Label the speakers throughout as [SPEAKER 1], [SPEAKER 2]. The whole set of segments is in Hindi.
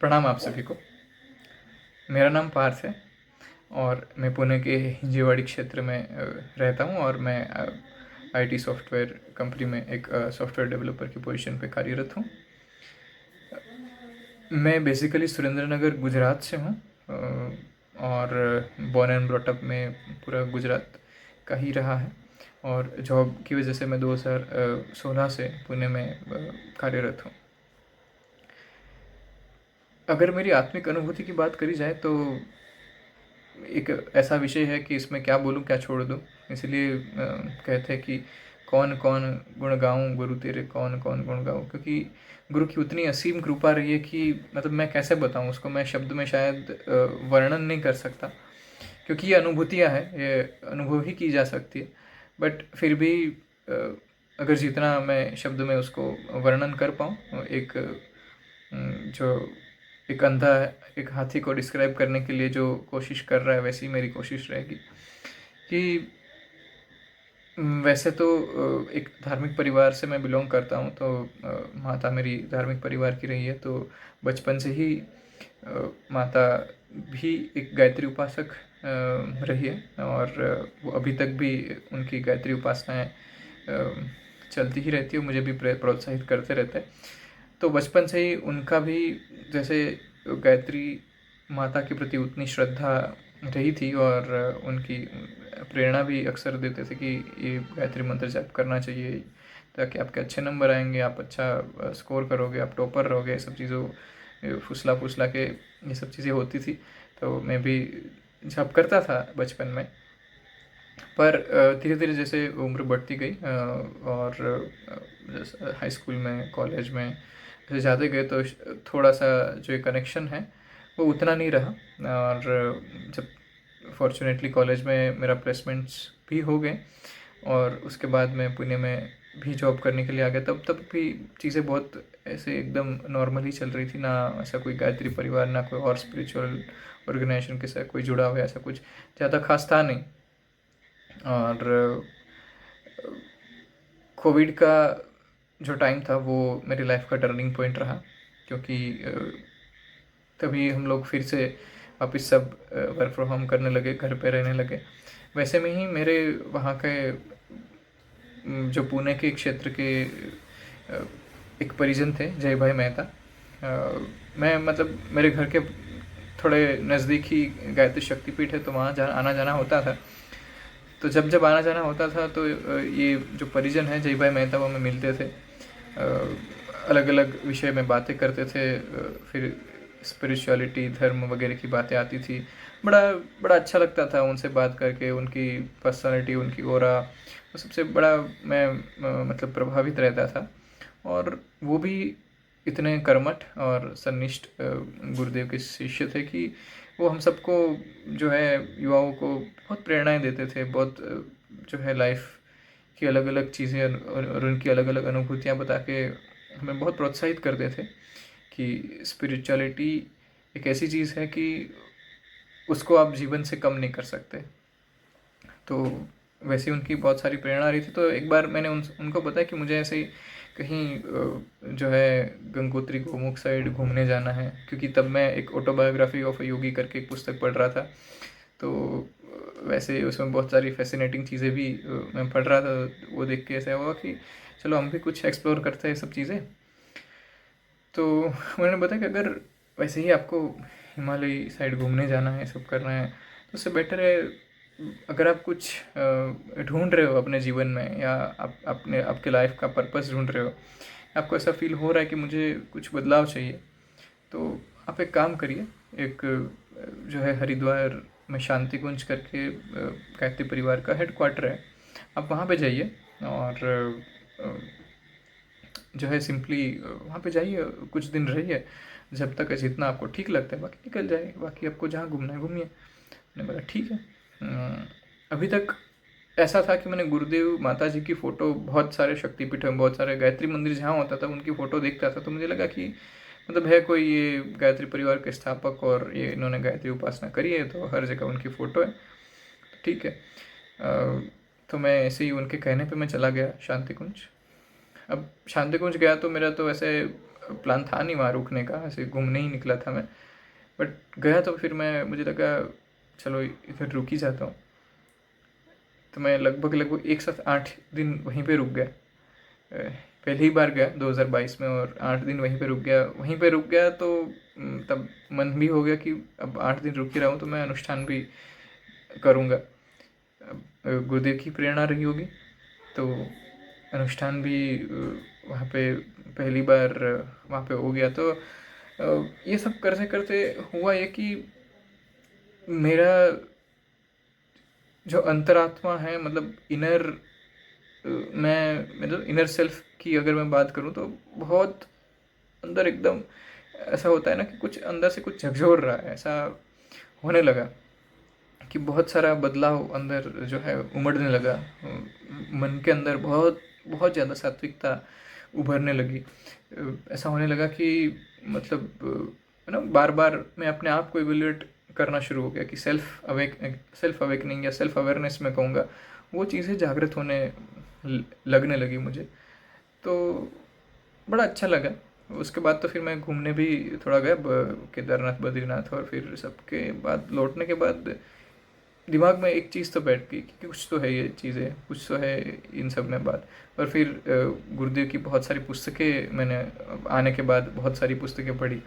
[SPEAKER 1] प्रणाम आप सभी को। मेरा नाम पार्थ है और मैं पुणे के हिंजेवाड़ी क्षेत्र में रहता हूँ और मैं आईटी सॉफ्टवेयर कंपनी में एक सॉफ्टवेयर डेवलपर की पोजीशन पे कार्यरत हूँ। मैं बेसिकली सुरेंद्रनगर गुजरात से हूँ और बॉर्न एंड ब्रॉट अप में पूरा गुजरात का ही रहा है और जॉब की वजह से मैं 2016 से पुणे में कार्यरत हूँ। अगर मेरी आत्मिक अनुभूति की बात करी जाए तो एक ऐसा विषय है कि इसमें क्या बोलूँ क्या छोड़ दूँ, इसलिए कहते हैं कि कौन कौन गुण गाऊँ गुरु तेरे, कौन कौन गुण गाऊँ, क्योंकि गुरु की उतनी असीम कृपा रही है कि मतलब मैं कैसे बताऊँ उसको, मैं शब्द में शायद वर्णन नहीं कर सकता, क्योंकि ये अनुभूतियाँ हैं, ये अनुभव ही की जा सकती है। बट फिर भी अगर जितना मैं शब्द में उसको वर्णन कर पाऊँ, जो एक अंधा एक हाथी को डिस्क्राइब करने के लिए जो कोशिश कर रहा है, वैसी मेरी कोशिश रहेगी कि वैसे तो एक धार्मिक परिवार से मैं बिलोंग करता हूँ, तो माता मेरी धार्मिक परिवार की रही है, तो बचपन से ही माता भी एक गायत्री उपासक रही है और वो अभी तक भी उनकी गायत्री उपासनाएं चलती ही रहती है, मुझे भी प्रोत्साहित करते रहते हैं। तो बचपन से ही उनका भी जैसे गायत्री माता के प्रति उतनी श्रद्धा रही थी और उनकी प्रेरणा भी अक्सर देते थे कि ये गायत्री मंत्र जाप करना चाहिए ताकि आपके अच्छे नंबर आएंगे, आप अच्छा स्कोर करोगे, आप टॉपर रहोगे, ये सब चीज़ों फुसला फुसला के ये सब चीज़ें होती थी। तो मैं भी जाप करता था बचपन में, पर धीरे धीरे जैसे उम्र बढ़ती गई और हाई स्कूल में कॉलेज में जैसे ज़्यादा गए तो थोड़ा सा जो ये कनेक्शन है वो उतना नहीं रहा। और जब फॉर्चुनेटली कॉलेज में मेरा प्लेसमेंट्स भी हो गए और उसके बाद मैं पुणे में भी जॉब करने के लिए आ गया, तब तब भी चीज़ें बहुत ऐसे एकदम नॉर्मल ही चल रही थी, ना ऐसा कोई गायत्री परिवार, ना कोई और स्पिरिचुअल ऑर्गेनाइजेशन के साथ कोई जुड़ा हुआ, ऐसा कुछ ज़्यादा खास था नहीं। और कोविड का जो टाइम था वो मेरी लाइफ का टर्निंग पॉइंट रहा, क्योंकि तभी हम लोग फिर से वापस सब वर्क फ्रॉम होम करने लगे, घर पे रहने लगे। वैसे में ही मेरे वहाँ के जो पुणे के क्षेत्र के एक परिजन थे, जय भाई मेहता। मैं मतलब मेरे घर के थोड़े नज़दीक ही गायत्री शक्तिपीठ है, तो वहाँ आना जाना होता था। तो जब जब आना जाना होता था तो ये जो परिजन है जय भाई मेहता, वो हमें मिलते थे, अलग अलग विषय में बातें करते थे, फिर स्पिरिचुअलिटी धर्म वगैरह की बातें आती थी। बड़ा बड़ा अच्छा लगता था उनसे बात करके, उनकी पर्सनालिटी, उनकी ओरा, तो सबसे बड़ा मैं मतलब प्रभावित रहता था। और वो भी इतने कर्मठ और सन्निष्ठ गुरुदेव के शिष्य थे कि वो हम सबको जो है युवाओं को बहुत प्रेरणाएं देते थे, बहुत जो है लाइफ की अलग अलग चीज़ें और उनकी अलग अलग अनुभूतियाँ बता के हमें बहुत प्रोत्साहित करते थे कि स्पिरिचुअलिटी एक ऐसी चीज़ है कि उसको आप जीवन से कम नहीं कर सकते। तो वैसे उनकी बहुत सारी प्रेरणा रही थी। तो एक बार मैंने उनको बताया कि मुझे ऐसे ही कहीं जो है गंगोत्री गोमुख साइड घूमने जाना है, क्योंकि तब मैं एक ऑटोबायोग्राफी ऑफ अ योगी करके एक पुस्तक पढ़ रहा था। तो वैसे उसमें बहुत सारी फैसिनेटिंग चीज़ें भी मैं पढ़ रहा था, वो देख के ऐसा हुआ कि चलो हम भी कुछ एक्सप्लोर करते हैं सब चीज़ें। तो उन्होंने बताया कि अगर वैसे ही आपको हिमालय साइड घूमने जाना है, सब करना है, तो उससे बेटर है अगर आप कुछ ढूंढ रहे हो अपने जीवन में, या आप अपने आपके लाइफ का पर्पस ढूंढ रहे हो, आपको ऐसा फील हो रहा है कि मुझे कुछ बदलाव चाहिए, तो आप एक काम करिए। एक जो है हरिद्वार में शांति कुंज करके गायत्री परिवार का हेडक्वार्टर है, आप वहाँ पे जाइए और जो है सिंपली वहाँ पे जाइए, कुछ दिन रहिए, जब तक जितना आपको ठीक लगता है, बाकी निकल जाए, बाकी आपको जहाँ घूमना है घूमिए। मैंने बोला ठीक है। अभी तक ऐसा था कि मैंने गुरुदेव माता जी की फ़ोटो बहुत सारे शक्तिपीठों में, बहुत सारे गायत्री मंदिर जहाँ होता था उनकी फ़ोटो देखता था, तो मुझे लगा कि मतलब है कोई ये गायत्री परिवार के स्थापक और ये इन्होंने गायत्री उपासना करी है, तो हर जगह उनकी फ़ोटो है, तो ठीक है। तो मैं ऐसे ही उनके कहने पे मैं चला गया शांति कुंज। अब शांति कुंज गया तो मेरा तो ऐसे प्लान था नहीं वहाँ रुकने का, ऐसे घूमने ही निकला था मैं। बट गया तो फिर मुझे लगा चलो इधर रुक ही जाता हूँ। तो मैं लगभग लगभग एक साथ 8 दिन वहीं पे रुक गया। पहली बार गया 2022 में, और 8 दिन वहीं पे रुक गया। वहीं पे रुक गया तो तब मन भी हो गया कि अब 8 दिन रुक ही रहा हूँ तो मैं अनुष्ठान भी करूँगा। गुरुदेव की प्रेरणा रही होगी तो अनुष्ठान भी वहाँ पे पहली बार वहाँ पे हो गया। तो ये सब करते करते हुआ ये कि मेरा जो अंतरात्मा है, मतलब मैं मतलब इनर सेल्फ की अगर मैं बात करूँ तो बहुत अंदर एकदम ऐसा होता है ना कि कुछ अंदर से कुछ झकझोर रहा है, ऐसा होने लगा कि बहुत सारा बदलाव अंदर जो है उमड़ने लगा। मन के अंदर बहुत बहुत ज़्यादा सात्विकता उभरने लगी। ऐसा होने लगा कि मतलब बार बार मैं अपने आप को इवेल्युएट करना शुरू हो गया कि सेल्फ अवेकनिंग या सेल्फ अवेयरनेस में कहूँगा, वो चीज़ें जागृत होने लगने लगी मुझे। तो बड़ा अच्छा लगा। उसके बाद तो फिर मैं घूमने भी थोड़ा गया, केदारनाथ, बद्रीनाथ, और फिर सबके बाद लौटने के बाद दिमाग में एक चीज़ तो बैठ गई कि कुछ तो है, ये चीज़ें कुछ तो है इन सब में बात। और फिर गुरुदेव की बहुत सारी पुस्तकें मैंने आने के बाद बहुत सारी पुस्तकें पढ़ी,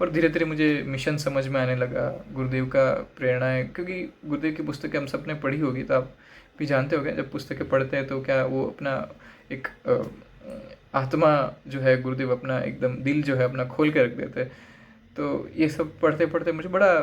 [SPEAKER 1] और धीरे धीरे मुझे मिशन समझ में आने लगा, गुरुदेव का प्रेरणा है। क्योंकि गुरुदेव की पुस्तकें हम सब ने पढ़ी होगी तो आप भी जानते होंगे, जब पुस्तकें पढ़ते हैं तो क्या वो अपना एक आत्मा जो है, गुरुदेव अपना एकदम दिल जो है अपना खोल के रख देते हैं। तो ये सब पढ़ते पढ़ते मुझे बड़ा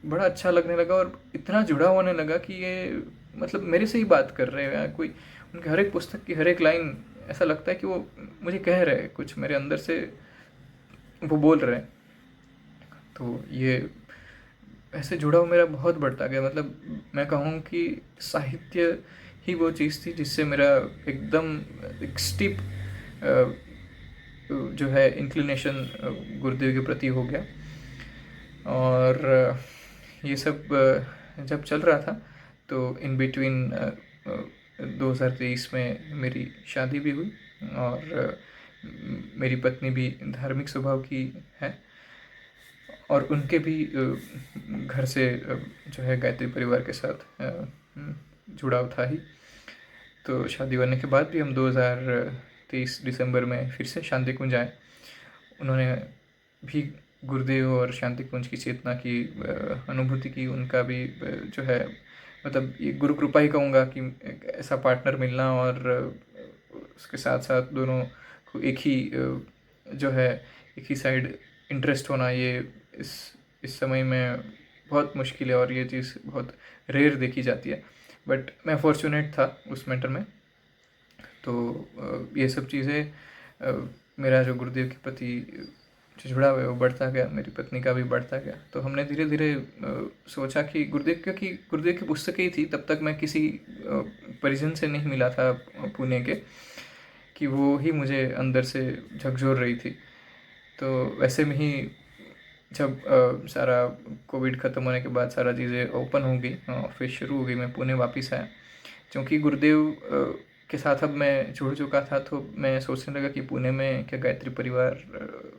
[SPEAKER 1] बड़ा अच्छा लगने लगा, और इतना जुड़ा होने लगा कि ये मतलब मेरे से ही बात कर रहे हैं कोई। उनके हर एक पुस्तक की हर एक लाइन ऐसा लगता है कि वो मुझे कह रहे हैं, कुछ मेरे अंदर से वो बोल रहे हैं। तो ये ऐसे जुड़ाव मेरा बहुत बढ़ता गया। मतलब मैं कहूँ कि साहित्य ही वो चीज़ थी जिससे मेरा एकदम एक स्टीप जो है इंक्लिनेशन गुरुदेव के प्रति हो गया। और ये सब जब चल रहा था तो इन बिटवीन 2023 में मेरी शादी भी हुई, और मेरी पत्नी भी धार्मिक स्वभाव की है, और उनके भी घर से जो है गायत्री परिवार के साथ जुड़ाव था ही। तो शादी होने के बाद भी हम 2023 दिसंबर में फिर से शांति कुंज आए। उन्होंने भी गुरुदेव और शांति कुंज की चेतना की अनुभूति की। उनका भी जो है मतलब ये गुरु कृपा ही कहूँगा कि एक ऐसा पार्टनर मिलना, और उसके साथ साथ दोनों को एक ही जो है एक ही साइड इंटरेस्ट होना, ये इस समय में बहुत मुश्किल है, और ये चीज़ बहुत रेयर देखी जाती है। बट मैं फॉर्चुनेट था उस मैटर में। तो ये सब चीज़ें मेरा जो गुरुदेव के प्रति जो जुड़ाव है वो बढ़ता गया, मेरी पत्नी का भी बढ़ता गया। तो हमने धीरे धीरे सोचा कि गुरुदेव, क्योंकि गुरुदेव की पुस्तकें ही थी, तब तक मैं किसी परिजन से नहीं मिला था पुणे के, कि वो ही मुझे अंदर से झकझोर रही थी। तो वैसे में ही जब सारा कोविड ख़त्म होने के बाद सारा चीज़ें ओपन हो गई, ऑफिस शुरू हो गई, मैं पुणे वापस आया। क्योंकि गुरुदेव के साथ अब मैं जुड़ चुका था, तो मैं सोचने लगा कि पुणे में क्या गायत्री परिवार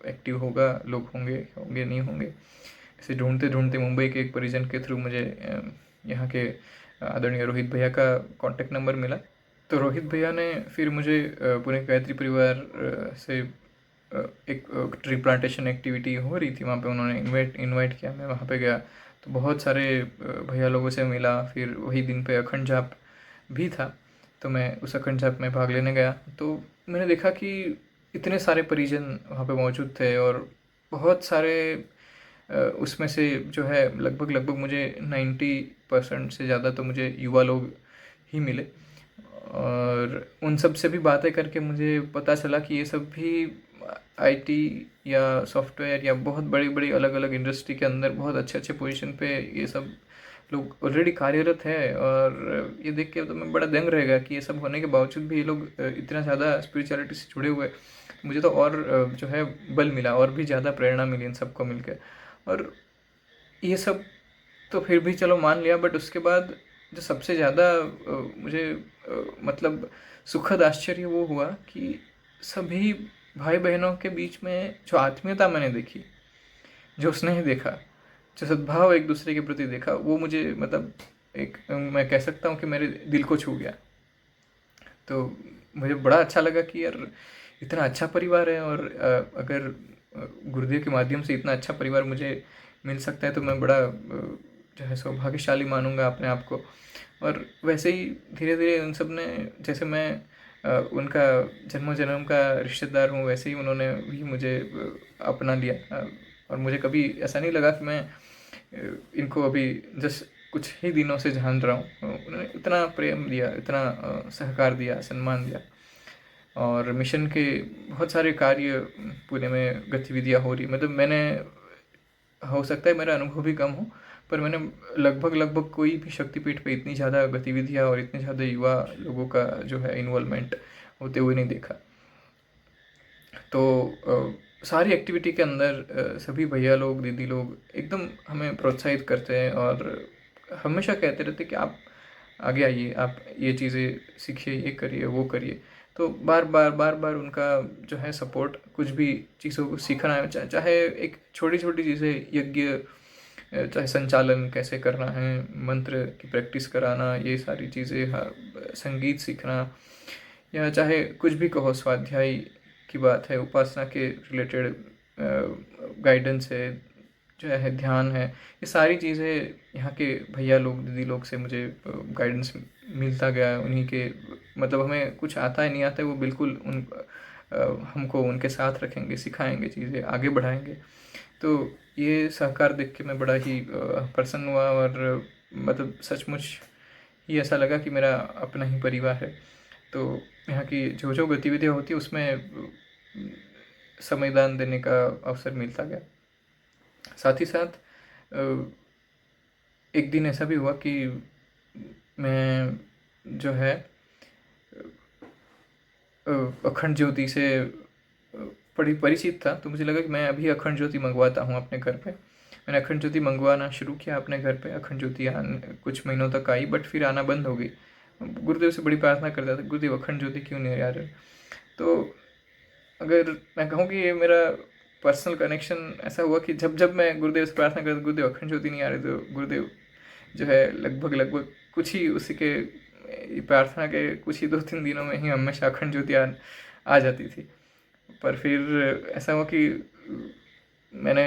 [SPEAKER 1] एक्टिव होगा, लोग होंगे नहीं होंगे। ऐसे ढूंढते ढूंढते मुंबई के एक परिजन के थ्रू मुझे यहाँ के आदरणीय रोहित भैया का कांटेक्ट नंबर मिला। तो रोहित भैया ने फिर मुझे पुणे गायत्री परिवार से एक ट्री प्लांटेशन एक्टिविटी हो रही थी वहाँ पे, उन्होंने इनवाइट किया। मैं वहाँ पे गया तो बहुत सारे भैया लोगों से मिला। फिर वही दिन पे अखंड जाप भी था, तो मैं उस अखंड जाप में भाग लेने गया। तो मैंने देखा कि इतने सारे परिजन वहाँ पे मौजूद थे, और बहुत सारे उसमें से जो है लगभग मुझे 90% से ज़्यादा तो मुझे युवा लोग ही मिले। और उन सब से भी बातें करके मुझे पता चला कि ये सब भी आईटी या सॉफ्टवेयर या बहुत बड़ी बड़ी अलग अलग इंडस्ट्री के अंदर बहुत अच्छे अच्छे पोजीशन पे ये सब लोग ऑलरेडी कार्यरत है। और ये देख के तो मैं बड़ा दंग रहेगा कि ये सब होने के बावजूद भी ये लोग इतना ज़्यादा स्पिरिचुअलिटी से जुड़े हुए। मुझे तो और जो है बल मिला, और भी ज़्यादा प्रेरणा मिली इन सबको मिलकर। और ये सब तो फिर भी चलो मान लिया, बट उसके बाद जो सबसे ज़्यादा मुझे मतलब सुखद आश्चर्य वो हुआ कि सभी भाई बहनों के बीच में जो आत्मीयता मैंने देखी, जो स्नेह देखा, जो सद्भाव एक दूसरे के प्रति देखा, वो मुझे मतलब एक मैं कह सकता हूँ कि मेरे दिल को छू गया। तो मुझे बड़ा अच्छा लगा कि यार इतना अच्छा परिवार है, और अगर गुरुदेव के माध्यम से इतना अच्छा परिवार मुझे मिल सकता है तो मैं बड़ा जो है सौभाग्यशाली मानूंगा अपने आप को। और वैसे ही धीरे धीरे उन सब ने, जैसे मैं उनका जन्मों जन्म का रिश्तेदार हूँ, वैसे ही उन्होंने भी मुझे अपना लिया। और मुझे कभी ऐसा नहीं लगा कि मैं इनको अभी जस्ट कुछ ही दिनों से जान रहा हूँ। उन्होंने इतना प्रेम दिया, इतना सहकार दिया, सम्मान दिया। और मिशन के बहुत सारे कार्य पुणे में गतिविधियाँ हो रही, मतलब मैंने, हो सकता है मेरा अनुभव भी कम हो, पर मैंने लगभग लगभग कोई भी शक्तिपीठ पे इतनी ज़्यादा गतिविधियाँ और इतने ज़्यादा युवा लोगों का जो है इन्वॉल्वमेंट होते हुए नहीं देखा। तो सारी एक्टिविटी के अंदर सभी भैया लोग, दीदी लोग एकदम हमें प्रोत्साहित करते हैं और हमेशा कहते रहते कि आप आगे आइए, आप ये चीज़ें सीखिए, ये करिए, वो करिए। तो बार बार बार बार उनका जो है सपोर्ट, कुछ भी चीज़ों को सीखना है, चाहे एक छोटी छोटी चीज़ें, यज्ञ, चाहे संचालन कैसे करना है, मंत्र की प्रैक्टिस कराना, ये सारी चीज़ें, हाँ, संगीत सीखना, या चाहे कुछ भी कहो, स्वाध्याय की बात है, उपासना के रिलेटेड गाइडेंस है, जो है ध्यान है, ये सारी चीज़ें यहाँ के भैया लोग, दीदी लोग से मुझे गाइडेंस मिलता गया। उन्हीं के मतलब हमें कुछ आता है नहीं आता है, वो बिल्कुल हमको उनके साथ रखेंगे, सिखाएंगे, चीज़ें आगे बढ़ाएंगे। तो ये सहकार देख के मैं बड़ा ही प्रसन्न हुआ, और मतलब सचमुच ही ऐसा लगा कि मेरा अपना ही परिवार है। तो यहाँ की जो जो गतिविधियाँ होती है उसमें समयदान देने का अवसर मिलता गया। साथ ही साथ एक दिन ऐसा भी हुआ कि मैं जो है अखंड ज्योति से बड़ी परिचित था, तो मुझे लगा कि मैं अभी अखंड ज्योति मंगवाता हूँ अपने घर पे। मैंने अखंड ज्योति मंगवाना शुरू किया अपने घर पे। अखंड ज्योति कुछ महीनों तक आई, बट फिर आना बंद हो गई। गुरुदेव से बड़ी प्रार्थना करता था, गुरुदेव अखंड ज्योति क्यों नहीं आ रहे। तो अगर मैं कहूँ कि ये मेरा पर्सनल कनेक्शन ऐसा हुआ कि जब जब मैं गुरुदेव से प्रार्थना करता, गुरुदेव अखंड ज्योति नहीं आ रहे, तो गुरुदेव जो है लगभग लगभग कुछ ही उसी के प्रार्थना के कुछ ही 2-3 दिनों में ही हमेशा अखंड ज्योति आ जाती थी। पर फिर ऐसा हुआ कि मैंने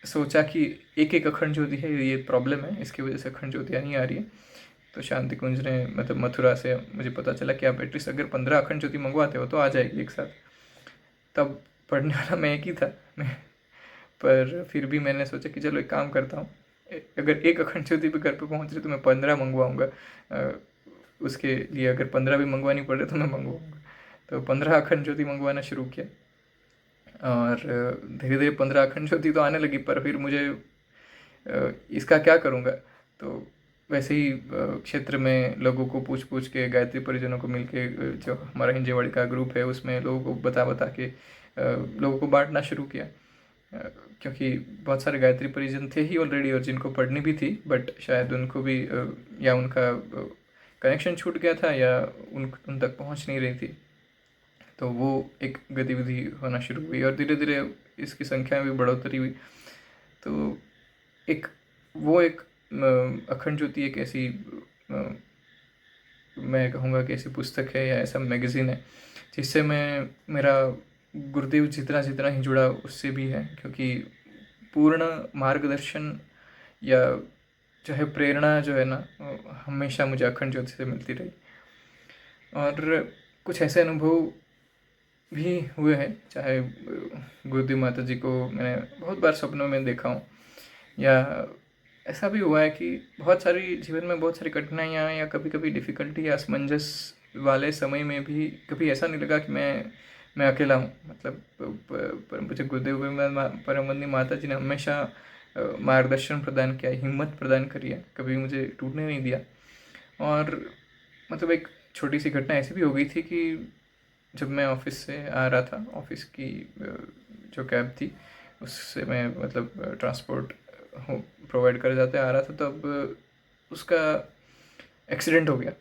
[SPEAKER 1] सोचा कि एक एक अखंड ज्योति है, ये प्रॉब्लम है, इसकी वजह से अखंड ज्योतियाँ नहीं आ रही है। तो शांति कुंज ने, मतलब मथुरा से मुझे पता चला कि आप एटलीस्ट अगर 15 अखंड ज्योति मंगवाते हो तो आ जाएगी एक साथ। तब पढ़ने वाला मैं एक ही था मैं, पर फिर भी मैंने सोचा कि चलो एक काम करता हूँ, अगर एक अखंड ज्योति भी घर पे पहुँच रही तो मैं 15 मंगवाऊँगा। उसके लिए अगर 15 भी मंगवानी पड़े तो मैं मंगवाऊँगा। तो 15 अखंड ज्योति मंगवाना शुरू किया, और धीरे धीरे 15 अखंड ज्योति तो आने लगी, पर फिर मुझे इसका क्या करूँगा। तो वैसे ही क्षेत्र में लोगों को पूछ पूछ के, गायत्री परिजनों को मिलके, जो हमारा हिंजेवाड़ी का ग्रुप है उसमें लोगों को बता बता के लोगों को बांटना शुरू किया। क्योंकि बहुत सारे गायत्री परिजन थे ही ऑलरेडी, और जिनको पढ़नी भी थी, बट शायद उनको भी या उनका कनेक्शन छूट गया था, या उन तक पहुंच नहीं रही थी। तो वो एक गतिविधि होना शुरू हुई, और धीरे धीरे इसकी संख्या में भी बढ़ोतरी हुई। तो एक वो एक अखंड ज्योति एक ऐसी मैं कहूँगा कि ऐसी पुस्तक है या ऐसा मैगज़ीन है जिससे मैं, मेरा गुरुदेव जितना जितना ही जुड़ा उससे भी है, क्योंकि पूर्ण मार्गदर्शन या जो है प्रेरणा जो है ना, हमेशा मुझे अखंड ज्योति से मिलती रही। और कुछ ऐसे अनुभव भी हुए हैं, चाहे गुरुदेव माता जी को मैंने बहुत बार सपनों में देखा हूँ, या ऐसा भी हुआ है कि बहुत सारी जीवन में बहुत सारी कठिनाइयाँ या कभी कभी डिफ़िकल्टी या असमंजस वाले समय में भी कभी ऐसा नहीं लगा कि मैं अकेला हूँ। मतलब पर मुझे गुरुदेव परमवंदनी माता जी ने हमेशा मार्गदर्शन प्रदान किया, हिम्मत प्रदान करी है, कभी मुझे टूटने नहीं दिया। और मतलब एक छोटी सी घटना ऐसी भी हो गई थी कि जब मैं ऑफिस से आ रहा था, ऑफिस की जो कैब थी उससे मैं मतलब ट्रांसपोर्ट प्रोवाइड कर जाते आ रहा था, तब उसका एक्सीडेंट हो गया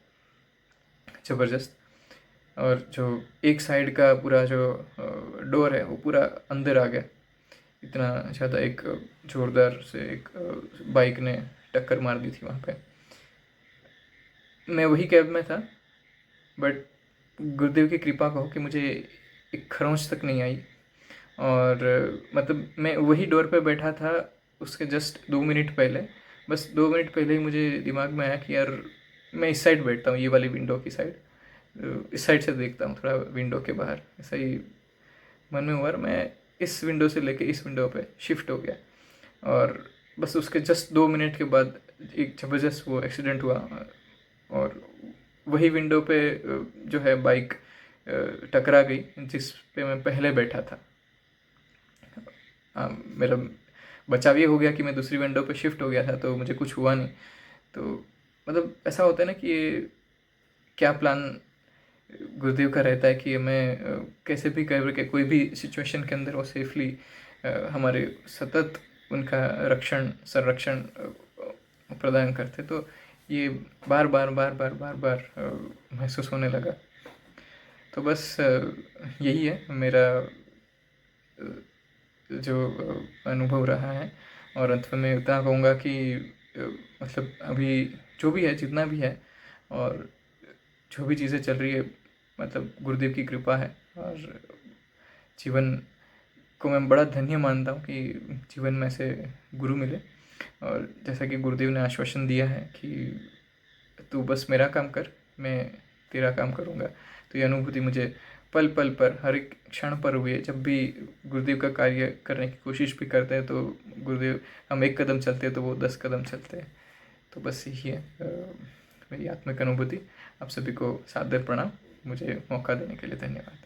[SPEAKER 1] ज़बरदस्त। और जो एक साइड का पूरा जो डोर है वो पूरा अंदर आ गया। इतना ज़्यादा एक ज़ोरदार से एक बाइक ने टक्कर मार दी थी वहाँ पे। मैं वही कैब में था, बट गुरुदेव की कृपा कहो कि मुझे एक खरोंच तक नहीं आई। और मतलब मैं वही डोर पे बैठा था, उसके जस्ट 2 मिनट पहले, बस 2 मिनट पहले ही मुझे दिमाग में आया कि यार मैं इस साइड बैठता हूँ, ये वाली विंडो की साइड, इस साइड से देखता हूँ थोड़ा विंडो के बाहर, ऐसा ही मन में हुआ और मैं इस विंडो से लेके इस विंडो पे शिफ्ट हो गया। और बस उसके जस्ट 2 मिनट के बाद एक ज़बरदस्त वो एक्सीडेंट हुआ, और वही विंडो पे जो है बाइक टकरा गई जिस पे मैं पहले बैठा था। मेरा बचाव ये हो गया कि मैं दूसरी विंडो पे शिफ्ट हो गया था, तो मुझे कुछ हुआ नहीं। तो मतलब ऐसा होता है ना कि ये क्या प्लान गुरुदेव का रहता है कि हमें कैसे भी करके कोई भी सिचुएशन के अंदर वो सेफली हमारे सतत उनका रक्षण संरक्षण प्रदान करते। तो ये बार बार बार बार बार बार महसूस होने लगा। तो बस यही है मेरा जो अनुभव रहा है। और अंत में मैं इतना कहूँगा कि मतलब अभी जो भी है, जितना भी है, और जो भी चीज़ें चल रही है, मतलब गुरुदेव की कृपा है। और जीवन को मैं बड़ा धन्य मानता हूँ कि जीवन में ऐसे गुरु मिले। और जैसा कि गुरुदेव ने आश्वासन दिया है कि तू बस मेरा काम कर, मैं तेरा काम करूँगा। तो ये अनुभूति मुझे पल पल पर, हर एक क्षण पर हुई है। जब भी गुरुदेव का कार्य करने की कोशिश भी करते हैं तो गुरुदेव, हम एक कदम चलते हैं तो वो 10 कदम चलते हैं। तो बस यही है मेरी आत्मिक अनुभूति। आप सभी को सादर प्रणाम। मुझे मौका देने के लिए धन्यवाद।